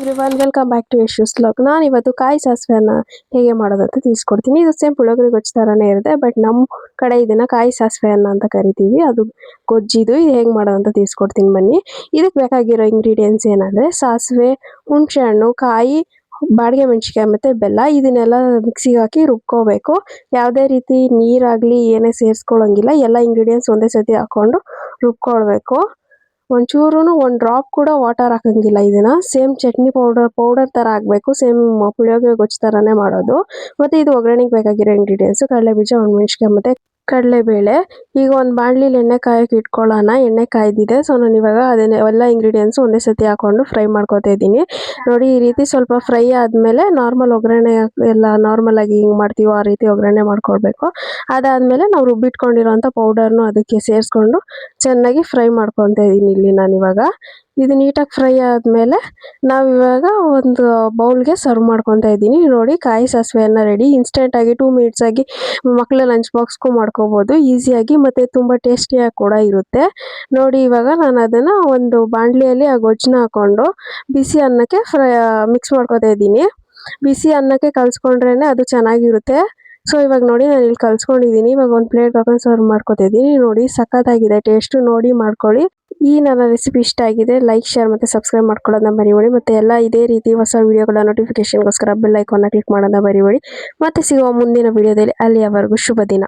Everyone, welcome back to Yashu's vlog. ನಾನು ಇವತ್ತು ಕಾಯಿ ಸಾಸಿವೆಯನ್ನು ಹೇಗೆ ಮಾಡೋದು ಅಂತ ತಿಳಿಸ್ಕೊಡ್ತೀನಿ. ಇದು ಸೇಮ್ ಪುಳಿಯೋಗರೆ ಗೊಜ್ಜು ಥರನೇ ಇರುತ್ತೆ, ಬಟ್ ನಮ್ಮ ಕಡೆ ಇದನ್ನು ಕಾಯಿ ಸಾಸಿವೆ ಅಂತ ಕರಿತೀವಿ. ಅದು ಗೊಜ್ಜಿದು. ಇದು ಹೇಗೆ ಮಾಡೋದು ಅಂತ ತಿಳಿಸ್ಕೊಡ್ತೀನಿ ಬನ್ನಿ. ಇದಕ್ಕೆ ಬೇಕಾಗಿರೋ ಇಂಗ್ರೀಡಿಯೆಂಟ್ಸ್ ಏನಂದರೆ ಸಾಸಿವೆ, ಹುಣಸೆ ಹಣ್ಣು, ಕಾಯಿ, ಬಾಡಿಗೆ ಮೆಣಸಿನ್ಕಾಯಿ ಮತ್ತು ಬೆಲ್ಲ. ಇದನ್ನೆಲ್ಲ ಮಿಕ್ಸಿಗೆ ಹಾಕಿ ರುಬ್ಕೋಬೇಕು. ಯಾವುದೇ ರೀತಿ ನೀರಾಗಲಿ ಏನೇ ಸೇರಿಸ್ಕೊಳ್ಳೋಂಗಿಲ್ಲ. ಎಲ್ಲ ಇಂಗ್ರೀಡಿಯೆಂಟ್ಸ್ ಒಂದೇ ಸತಿ ಹಾಕ್ಕೊಂಡು ರುಬ್ಕೊಳ್ಬೇಕು. ಒಂಚೂರು ಒಂದು ಡ್ರಾಪ್ ಕೂಡ ವಾಟರ್ ಹಾಕಂಗಿಲ್ಲ. ಇದನ್ನ ಸೇಮ್ ಚಟ್ನಿ ಪೌಡರ್ ಥರ ಆಗಬೇಕು. ಸೇಮ್ ಪುಳಿಯೋಗರೆ ಗೊಜ್ಜು ಥರನೇ ಮಾಡೋದು. ಮತ್ತು ಇದು ಒಗ್ಗರಣೆಗೆ ಬೇಕಾಗಿರೋ ಇಂಗ್ರೀಡಿಯೆಂಟ್ಸು ಕಡಲೆಬೀಜ, ಒಣಮೆಣಸಿನ್ಕಾಯಿ ಮತ್ತು ಕಡಲೆಬೇಳೆ. ಈಗ ಒಂದು ಬಾಣಲಿಲಿ ಎಣ್ಣೆ ಕಾಯಕ್ಕೆ ಇಟ್ಕೊಳ್ಳೋಣ. ಎಣ್ಣೆ ಕಾಯ್ದಿದೆ. ಸೊ ನಾನು ಇವಾಗ ಎಲ್ಲ ಇಂಗ್ರೀಡಿಯೆಂಟ್ಸು ಒಂದೇ ಸತಿ ಹಾಕ್ಕೊಂಡು ಫ್ರೈ ಮಾಡ್ಕೊತಾ ಇದ್ದೀನಿ. ನೋಡಿ, ಈ ರೀತಿ ಸ್ವಲ್ಪ ಫ್ರೈ ಆದಮೇಲೆ ನಾರ್ಮಲ್ ಒಗ್ಗರಣೆ ಎಲ್ಲ ನಾರ್ಮಲಾಗಿ ಹಿಂಗೆ ಮಾಡ್ತೀವೋ ಆ ರೀತಿ ಒಗ್ಗರಣೆ ಮಾಡ್ಕೊಳ್ಬೇಕು. ಅದಾದಮೇಲೆ ನಾವು ರುಬ್ಬಿಟ್ಕೊಂಡಿರೋಂಥ ಪೌಡರ್ನು ಅದಕ್ಕೆ ಸೇರಿಸ್ಕೊಂಡು ಚೆನ್ನಾಗಿ ಫ್ರೈ ಮಾಡ್ಕೊತಾ ಇದ್ದೀನಿ. ಇಲ್ಲಿ ನಾನಿವಾಗ ಇದು ನೀಟಾಗಿ ಫ್ರೈ ಆದಮೇಲೆ ನಾವಿವಾಗ ಒಂದು ಬೌಲ್ಗೆ ಸರ್ವ್ ಮಾಡ್ಕೊತಾ ಇದ್ದೀನಿ. ನೋಡಿ, ಕಾಯಿ ಸಾಸಿವೆಯನ್ನು ರೆಡಿ. ಇನ್ಸ್ಟೆಂಟಾಗಿ 2 ಮಿನಿಟ್ಸಾಗಿ ಮಕ್ಕಳ ಲಂಚ್ ಬಾಕ್ಸ್ಗೂ ಮಾಡ್ಕೋಬೋದು ಈಸಿಯಾಗಿ, ಮತ್ತು ತುಂಬ ಟೇಸ್ಟಿಯಾಗಿ ಕೂಡ ಇರುತ್ತೆ. ನೋಡಿ, ಇವಾಗ ನಾನು ಅದನ್ನು ಒಂದು ಬಾಣಲಿಯಲ್ಲಿ ಆ ಗೊಜ್ಜನ್ನ ಹಾಕ್ಕೊಂಡು ಬಿಸಿ ಅನ್ನಕ್ಕೆ ಮಿಕ್ಸ್ ಮಾಡ್ಕೊತಾ ಇದ್ದೀನಿ. ಬಿಸಿ ಅನ್ನಕ್ಕೆ ಕಲಿಸ್ಕೊಂಡ್ರೇ ಅದು ಚೆನ್ನಾಗಿರುತ್ತೆ. ಸೊ ಇವಾಗ ನೋಡಿ, ನಾನು ಇಲ್ಲಿ ಕಲಿಸ್ಕೊಂಡಿದ್ದೀನಿ. ಇವಾಗ ಒಂದು ಪ್ಲೇಟ್ ಹಾಕೊಂಡು ಸರ್ವ್ ಮಾಡ್ಕೊತಾ ಇದ್ದೀನಿ. ನೋಡಿ, ಸಖತ್ತಾಗಿದೆ ಟೇಸ್ಟು. ನೋಡಿ ಮಾಡ್ಕೊಳ್ಳಿ. ಈ ನನ್ನ ರೆಸಿಪಿ ಇಷ್ಟ ಆಗಿದೆ, ಲೈಕ್, ಶೇರ್ ಮತ್ತು ಸಬ್ಸ್ಕ್ರೈಬ್ ಮಾಡ್ಕೊಳ್ಳೋದನ್ನ ಮರಿಬೇಡಿ. ಮತ್ತು ಎಲ್ಲ ಇದೇ ರೀತಿ ಹೊಸ ವೀಡಿಯೋಗಳ ನೋಟಿಫಿಕೇಶನ್ಗೋಸ್ಕರ ಬೆಲ್ ಐಕಾನ್ನ ಕ್ಲಿಕ್ ಮಾಡೋದನ್ನ ಮರಿಬೇಡಿ. ಮತ್ತೆ ಸಿಗುವ ಮುಂದಿನ ವೀಡಿಯೋದಲ್ಲಿ. ಅಲ್ಲಿಯವರೆಗೂ ಶುಭ ದಿನ.